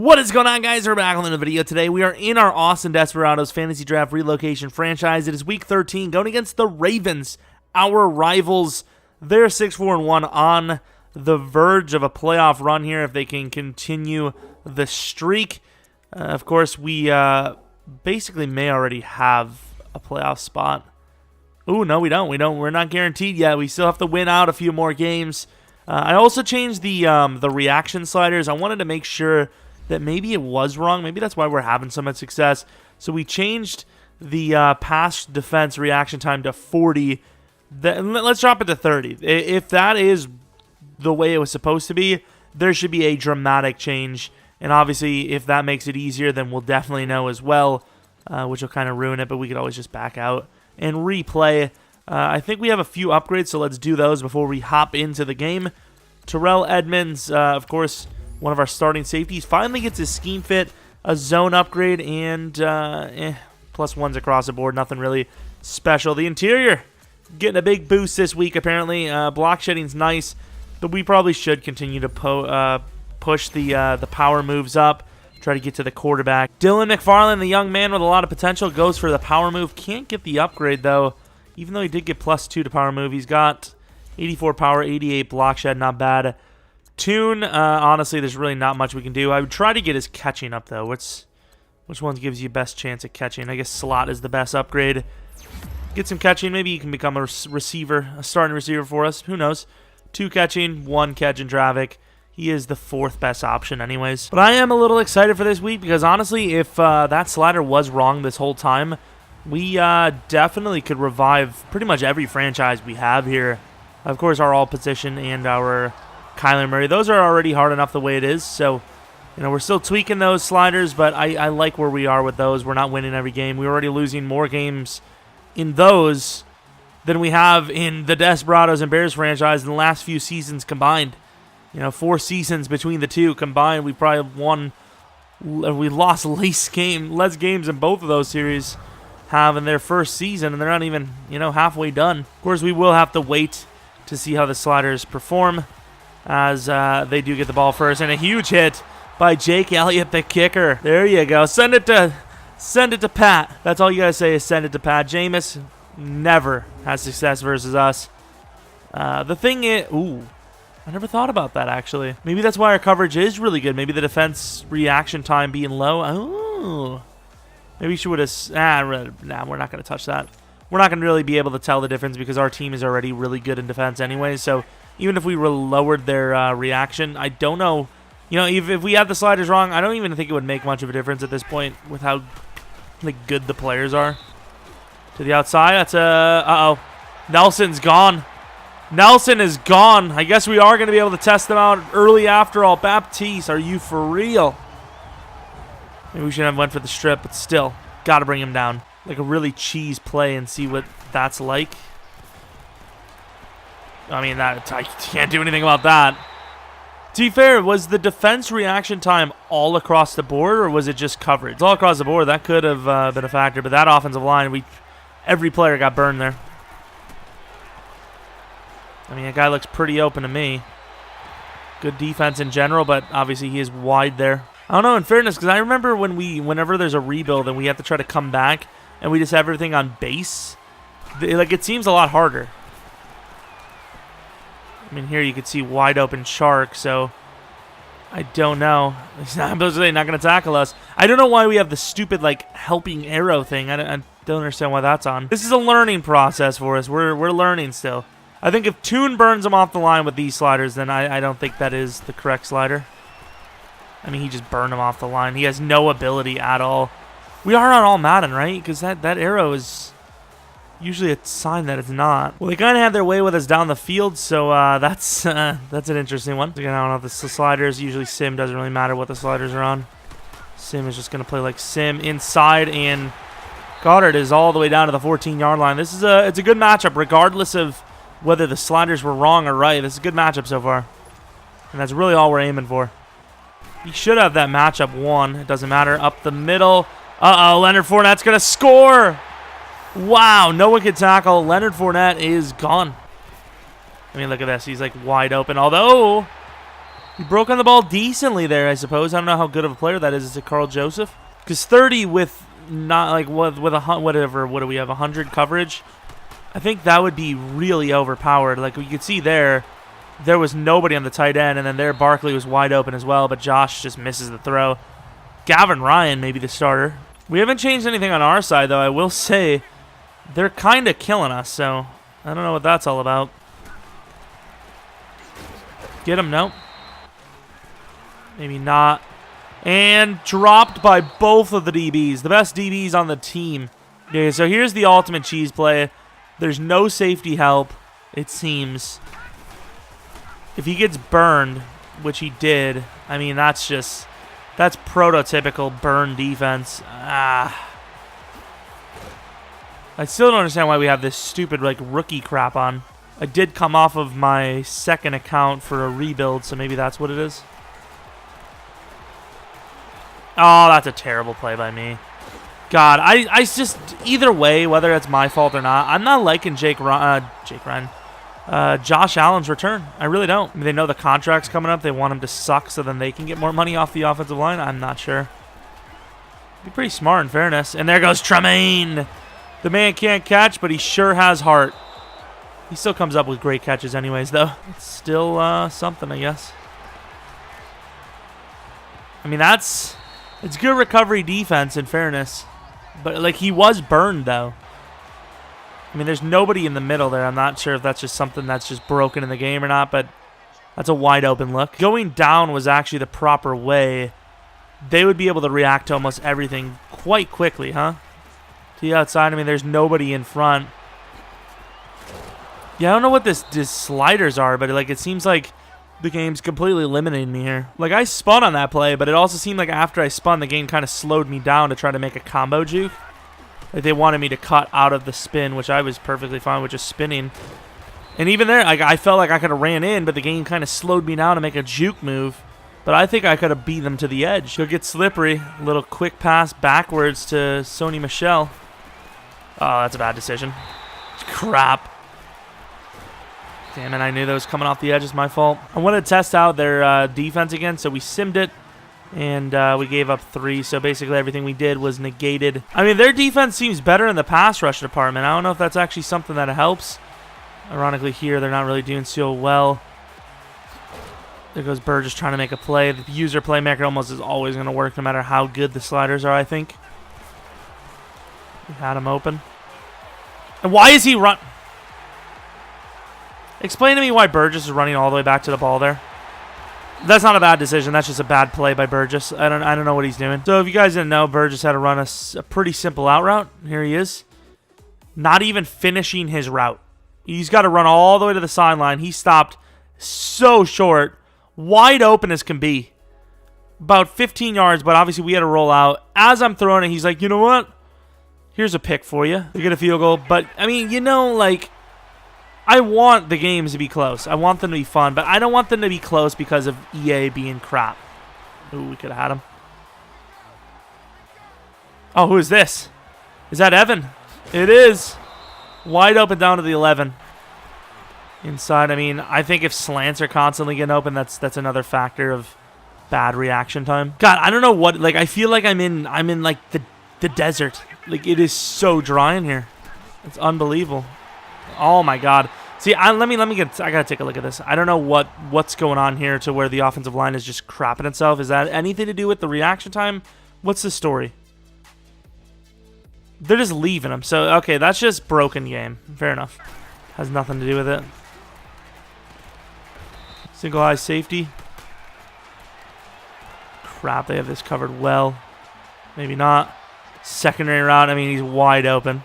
What is going on, guys? We're back on the video today. We are in our Relocation Desperados Fantasy Draft Relocation franchise. It is Week 13, going against the Ravens, our rivals. They're 6-4-1 on the verge of a playoff run here if they can continue the streak. Of course, we basically may already have a playoff spot. Ooh, no, we don't. We're not guaranteed yet. We still have to win out a few more games. I also changed the reaction sliders. I wanted to make sure that maybe it was wrong. Maybe that's why we're having so much success. So we changed the pass defense reaction time to 40. Let's drop it to 30. If that is the way it was supposed to be, there should be a dramatic change. And obviously, if that makes it easier, then we'll definitely know as well, which will kind of ruin it. But we could always just back out and replay. I think we have a few upgrades, so let's do those before we hop into the game. Terrell Edmonds, of course, one of our starting safeties, finally gets his scheme fit, a zone upgrade, and +1s across the board. Nothing really special. The interior getting a big boost this week, apparently. Block shedding's nice, but we probably should continue to push the power moves up, try to get to the quarterback. Dylan McFarland, the young man with a lot of potential, goes for the power move. Can't get the upgrade, though. Even though he did get +2 to power move, he's got 84 power, 88 block shed, not bad. Tune, honestly, there's really not much we can do. I would try to get his catching up, though. Which one gives you best chance at catching? I guess slot is the best upgrade. Get some catching. Maybe you can become a receiver, a starting receiver for us. Who knows? 2 catching, 1 catch in traffic. He is the 4th best option anyways. But I am a little excited for this week because, honestly, if that slider was wrong this whole time, we definitely could revive pretty much every franchise we have here. Of course, our all position and our Kyler Murray. Those are already hard enough the way it is. So, you know, we're still tweaking those sliders, but I like where we are with those. We're not winning every game. We're already losing more games in those than we have in the Desperados and Bears franchise in the last few seasons combined. You know, 4 seasons between the two combined. We probably we lost less games in both of those series have in their first season, and they're not even, you know, halfway done. Of course, we will have to wait to see how the sliders perform as they do get the ball first. And a huge hit by Jake Elliott, the kicker. There you go. Send it to Pat. That's all you gotta say is send it to Pat. Jameis never has success versus us. The thing is, ooh, I never thought about that, actually. Maybe that's why our coverage is really good. Maybe the defense reaction time being low. Oh, maybe she would have. Nah, we're not going to touch that. We're not going to really be able to tell the difference because our team is already really good in defense anyway. So even if we lowered their reaction, I don't know. You know, if we had the sliders wrong, I don't even think it would make much of a difference at this point with how good the players are. To the outside. That's uh-oh. Nelson's gone. Nelson is gone. I guess we are going to be able to test them out early after all. Baptiste, are you for real? Maybe we should have went for the strip, but still, got to bring him down. Like a really cheese play and see what that's like. I mean, I can't do anything about that. To be fair, was the defense reaction time all across the board, or was it just coverage? It's all across the board. That could have been a factor, but that offensive line, every player got burned there. I mean, that guy looks pretty open to me. Good defense in general, but obviously he is wide there. I don't know, in fairness, because I remember whenever there's a rebuild and we have to try to come back and we just have everything on base, it seems a lot harder. I mean, here you can see wide open Shark, so I don't know. He's not going to tackle us. I don't know why we have the stupid, helping arrow thing. I don't understand why that's on. This is a learning process for us. We're learning still. I think if Tune burns him off the line with these sliders, then I don't think that is the correct slider. I mean, he just burned him off the line. He has no ability at all. We are on all Madden, right? Because that arrow is usually a sign that it's not. Well, they kind of had their way with us down the field, so that's an interesting one. Again, I don't know if the sliders, usually Sim doesn't really matter what the sliders are on. Sim is just going to play like Sim inside, and Goddard is all the way down to the 14-yard line. It's a good matchup, regardless of whether the sliders were wrong or right. This is a good matchup so far, and that's really all we're aiming for. He should have that matchup won. It doesn't matter. Up the middle. Uh-oh, Leonard Fournette's going to score. Wow, no one can tackle. Leonard Fournette is gone. I mean, look at this. He's wide open. Although, He broke on the ball decently there, I suppose. I don't know how good of a player that is. Is it Carl Joseph? Because 30 with not like with a whatever. What do we have? 100 coverage. I think that would be really overpowered. Like you could see there was nobody on the tight end, and then there Barkley was wide open as well, but Josh just misses the throw. Gavin Ryan maybe the starter. We haven't changed anything on our side, though. I will say they're kind of killing us, so I don't know what that's all about. Get him? Nope. Maybe not. And dropped by both of the DBs. The best DBs on the team. Okay, so here's the ultimate cheese play. There's no safety help, it seems. If he gets burned, which he did, I mean, that's prototypical burn defense. I still don't understand why we have this stupid, like, rookie crap on. I did come off of my second account for a rebuild, so maybe that's what it is. Oh, that's a terrible play by me. God, I just, either way, whether it's my fault or not, I'm not liking Josh Allen's return. I really don't. I mean, they know the contract's coming up. They want him to suck so then they can get more money off the offensive line. I'm not sure. Be pretty smart in fairness. And there goes Tremaine. The man can't catch, but he sure has heart. He still comes up with great catches anyways, though. It's still something, I guess. I mean, it's good recovery defense in fairness. But, like, he was burned, though. I mean, there's nobody in the middle there. I'm not sure if that's just something that's just broken in the game or not, but that's a wide open look. Going down was actually the proper way. They would be able to react to almost everything quite quickly, huh? To the outside, I mean, there's nobody in front. Yeah, I don't know what these sliders are, but, like, it seems like the game's completely eliminating me here. Like, I spun on that play, but it also seemed like after I spun, the game kind of slowed me down to try to make a combo juke. Like, they wanted me to cut out of the spin, which I was perfectly fine with just spinning. And even there, like, I felt like I could have ran in, but the game kind of slowed me down to make a juke move. But I think I could have beat them to the edge. He'll get slippery. A little quick pass backwards to Sony Michel. Oh, that's a bad decision. Crap. Damn it, I knew that was coming off the edge. It's my fault. I wanted to test out their defense again, so we simmed it. And we gave up 3, so basically everything we did was negated. I mean, their defense seems better in the pass rush department. I don't know if that's actually something that helps. Ironically, here, they're not really doing so well. There goes Burgess trying to make a play. The user playmaker almost is always going to work no matter how good the sliders are, I think. We had him open. And why is he run? Explain to me why Burgess is running all the way back to the ball there. That's not a bad decision. That's just a bad play by Burgess. I don't know what he's doing. So if you guys didn't know, Burgess had to run a pretty simple out route. Here he is. Not even finishing his route. He's got to run all the way to the sideline. He stopped so short. Wide open as can be. About 15 yards, but obviously we had to roll out. As I'm throwing it, he's like, you know what? Here's a pick for you. You get a field goal. But, I mean, you know, like, I want the games to be close. I want them to be fun, but I don't want them to be close because of EA being crap. Ooh, we could have had him. Oh, who is this? Is that Evan? It is. Wide open down to the 11. Inside, I mean, I think if slants are constantly getting open, that's another factor of bad reaction time. God, I don't know what, like, I feel like I'm in like the desert. Like, it is so dry in here. It's unbelievable. Oh my God. See, I gotta take a look at this. I don't know what's going on here to where the offensive line is just crapping itself. Is that anything to do with the reaction time? What's the story? They're just leaving him. So, okay, that's just broken game. Fair enough. Has nothing to do with it. Single high safety. Crap, they have this covered well. Maybe not. Secondary route, I mean, he's wide open.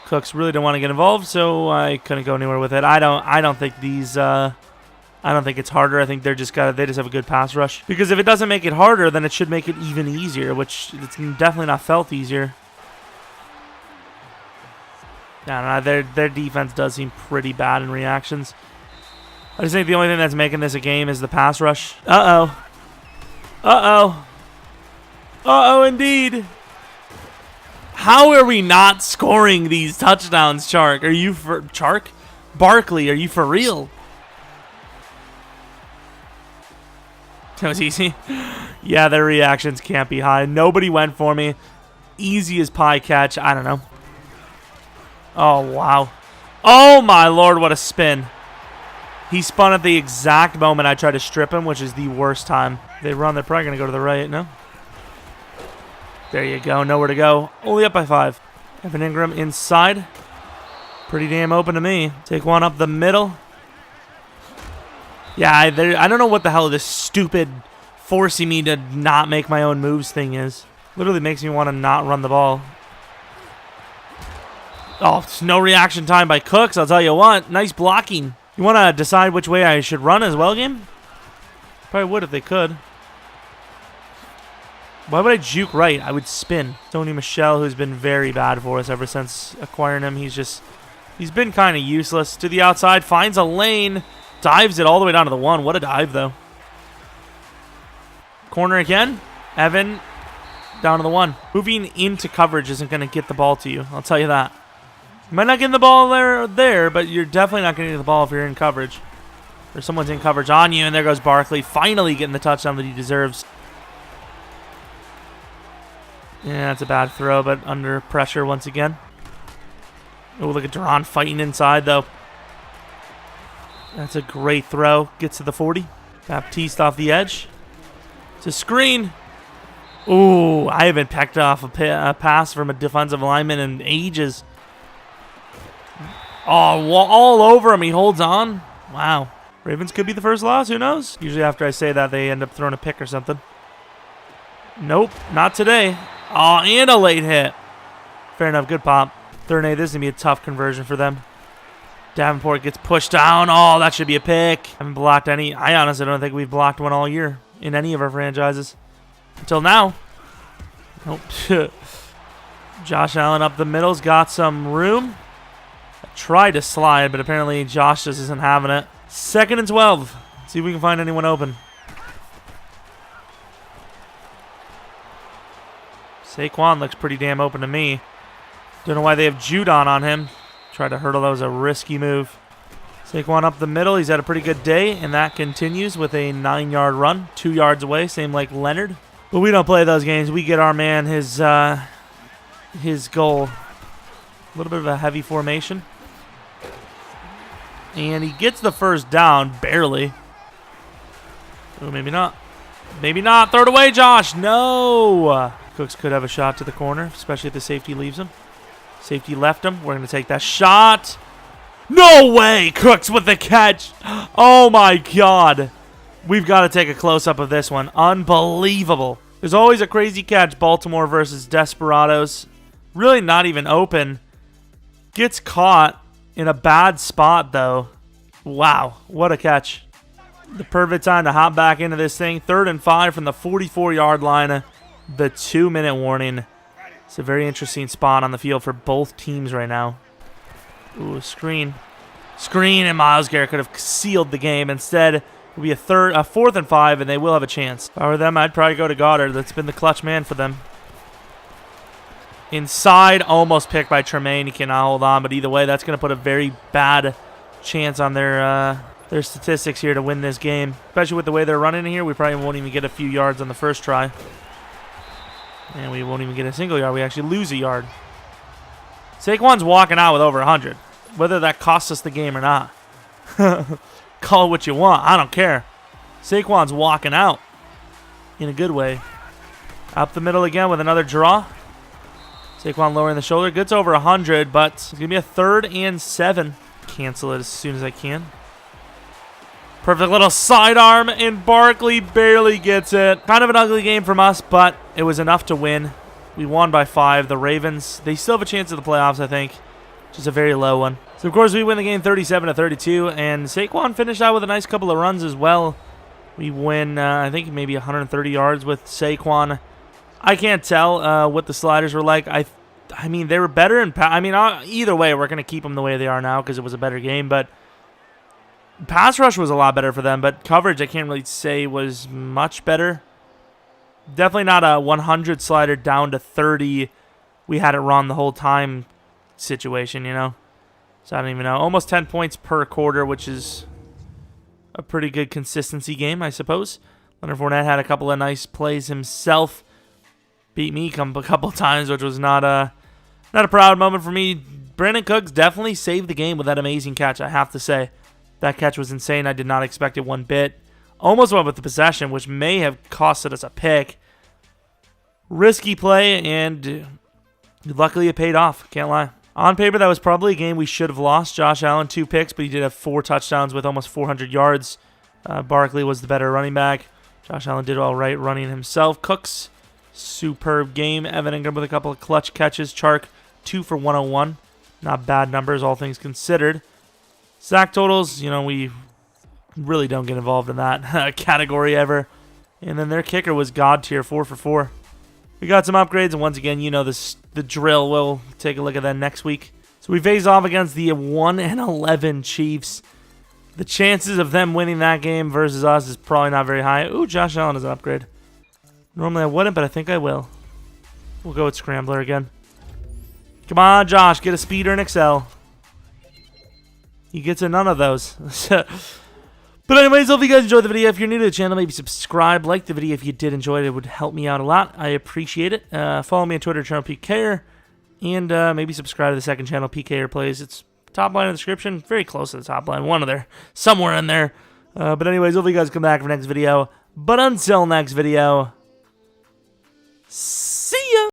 Cooks really don't want to get involved, so I couldn't go anywhere with it. I don't think these I don't think it's harder. I think they just have a good pass rush. Because if it doesn't make it harder, then it should make it even easier, which it's definitely not felt easier. No, their defense does seem pretty bad in reactions. I just think the only thing that's making this a game is the pass rush. Uh-oh. Uh-oh. Uh-oh, indeed. How are we not scoring these touchdowns, Chark? Barkley, are you for real? That was easy. Yeah, their reactions can't be high. Nobody went for me. Easy as pie catch. I don't know. Oh, wow. Oh, my Lord, what a spin. He spun at the exact moment I tried to strip him, which is the worst time. They run, they're probably going to go to the right, no? There you go. Nowhere to go. Only up by 5. Evan Ingram inside. Pretty damn open to me. Take one up the middle. Yeah, I don't know what the hell this stupid forcing me to not make my own moves thing is. Literally makes me want to not run the ball. Oh, it's no reaction time by Cooks. I'll tell you what. Nice blocking. You want to decide which way I should run as well, game? Probably would if they could. Why would I juke right? I would spin. Tony Michelle, who's been very bad for us ever since acquiring him. He's been kind of useless. To the outside, finds a lane. Dives it all the way down to the 1. What a dive, though. Corner again. Evan down to the 1. Moving into coverage isn't going to get the ball to you. I'll tell you that. You might not get the ball there, but you're definitely not going to get the ball if you're in coverage. Or someone's in coverage on you, and there goes Barkley, finally getting the touchdown that he deserves. Yeah, that's a bad throw, but under pressure once again. Oh, look at Duran fighting inside, though. That's a great throw. Gets to the 40. Baptiste off the edge. It's a screen. Ooh, I haven't pecked off a pass from a defensive lineman in ages. Oh, all over him. He holds on. Wow. Ravens could be the first loss. Who knows? Usually after I say that, they end up throwing a pick or something. Nope, not today. Oh, and a late hit. Fair enough. Good pop. Third and 8. This is going to be a tough conversion for them. Davenport gets pushed down. Oh, that should be a pick. Haven't blocked any. I honestly don't think we've blocked one all year in any of our franchises. Until now. Nope. Josh Allen up the middle's got some room. I tried to slide, but apparently Josh just isn't having it. 2nd and 12. See if we can find anyone open. Saquon looks pretty damn open to me. Don't know why they have Judon on him. Tried to hurdle. That was a risky move. Saquon up the middle. He's had a pretty good day, and that continues with a 9-yard run. 2 yards away, same like Leonard. But we don't play those games. We get our man his goal. A little bit of a heavy formation. And he gets the first down, barely. Oh, maybe not. Maybe not. Throw it away, Josh. No. Cooks could have a shot to the corner, especially if the safety leaves him. Safety left him. We're going to take that shot. No way. Cooks with the catch. Oh, my God. We've got to take a close-up of this one. Unbelievable. There's always a crazy catch. Baltimore versus Desperados. Really not even open. Gets caught in a bad spot, though. Wow. What a catch. The perfect time to hop back into this thing. 3rd and 5 from the 44-yard line. The 2-minute warning. It's a very interesting spot on the field for both teams right now. Ooh, screen. Screen, and Myles Garrett could have sealed the game. Instead, it'll be a 4th and 5, and they will have a chance. If I were them, I'd probably go to Goddard. That's been the clutch man for them. Inside, almost picked by Tremaine. He cannot hold on, but either way, that's going to put a very bad chance on their statistics here to win this game. Especially with the way they're running here, we probably won't even get a few yards on the first try. And we won't even get a single yard. We actually lose a yard. Saquon's walking out with over 100. Whether that costs us the game or not. Call it what you want. I don't care. Saquon's walking out. In a good way. Up the middle again with another draw. Saquon lowering the shoulder. Gets over 100, but it's going to be a 3rd and 7. Cancel it as soon as I can. Perfect little sidearm, and Barkley barely gets it. Kind of an ugly game from us, but it was enough to win. We won by 5. The Ravens, they still have a chance at the playoffs, I think. Just a very low one. So, of course, we win the game 37-32, and Saquon finished out with a nice couple of runs as well. We win, I think, maybe 130 yards with Saquon. I can't tell what the sliders were like. I mean, they were better. Either way, we're going to keep them the way they are now because it was a better game, but pass rush was a lot better for them, but coverage I can't really say was much better. Definitely not a 100 slider down to 30. We had it run the whole time situation, you know. So I don't even know. Almost 10 points per quarter, which is a pretty good consistency game, I suppose. Leonard Fournette had a couple of nice plays himself. Beat me a couple times, which was not a proud moment for me. Brandon Cooks definitely saved the game with that amazing catch, I have to say. That catch was insane. I did not expect it one bit. Almost went with the possession, which may have costed us a pick. Risky play, and luckily it paid off. Can't lie. On paper, that was probably a game we should have lost. Josh Allen, 2 picks, but he did have 4 touchdowns with almost 400 yards. Barkley was the better running back. Josh Allen did all right running himself. Cooks, superb game. Evan Ingram with a couple of clutch catches. Chark, 2 for 101. Not bad numbers, all things considered. Sack totals, we really don't get involved in that category ever. And then their kicker was God tier, 4 for 4. We got some upgrades, and once again, the drill. We'll take a look at that next week. So we face off against the 1-11 Chiefs. The chances of them winning that game versus us is probably not very high. Ooh, Josh Allen is an upgrade. Normally I wouldn't, but I think I will. We'll go with Scrambler again. Come on, Josh, get a speeder and excel. He gets a none of those. But anyways, hope you guys enjoyed the video. If you're new to the channel, maybe subscribe, like the video if you did enjoy it. It would help me out a lot. I appreciate it. Follow me on Twitter, Jeromepkr, and maybe subscribe to the second channel, PKR Plays. It's top line in the description, very close to the top line, somewhere in there. But anyways, hope you guys come back for next video. But until next video,